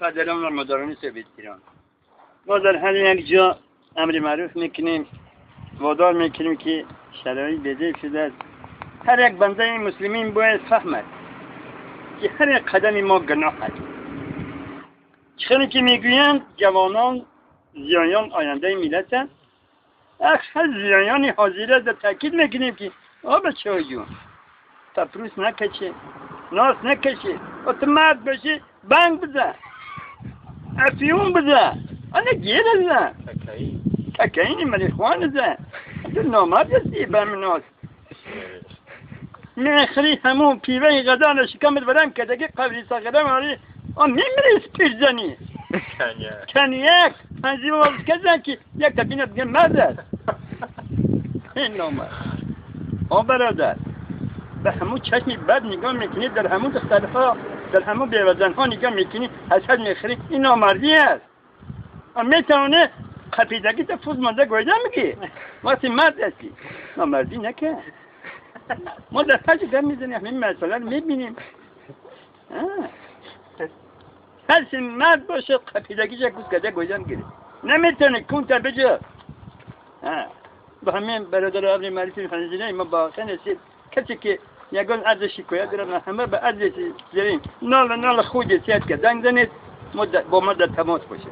قدرم و مدارانی ثابت ایران ما در هر یک جا امر معروف میکنیم وادار میکنیم که شرایط بده شده است. هر یک بنده مسلمین باید فهمد که هر یک قدم ما گناه است. چون که میگویند جوانان زیایان آینده ملت است. اکثر زیایان حاضر در تاکید میکنیم که بچه های جون تپروس نکشه ناس نکشه و تو مرد باشی بنگ بزن افیون بزن آنه گیر بزن ککینی مریخوان بزن تو نامرد هستی به من ناس میخری همون پیوه غدا شکمت برم که دیگه قبلی ساقدم آری میمیری سپیر زنی کنیک پنجی باز کزن که یک تبینت بگه مرد است این نامرد برادر به همون چشمی بد نگاه میکنی در همون دخترها در همون بیوزنها نگاه میکنی حسد میخری این نامردی است میتونه قپیدگی تا فوز مانده گویده میگی وقتی مرد هستی نامردی نکن ما در پس گم میزنیم همین مسئله رو میبینیم هر مرد باشه قپیدگی چه کس کده گویده میگیری نمیتونه کون تا بجا با همین برادر عبری معرفی خانزینه ما با خنسید کسی که یگان عرض شکایت دارم همه به عرض زیرین نال خود سیاد که زنگ زنید با ما در تماس باشه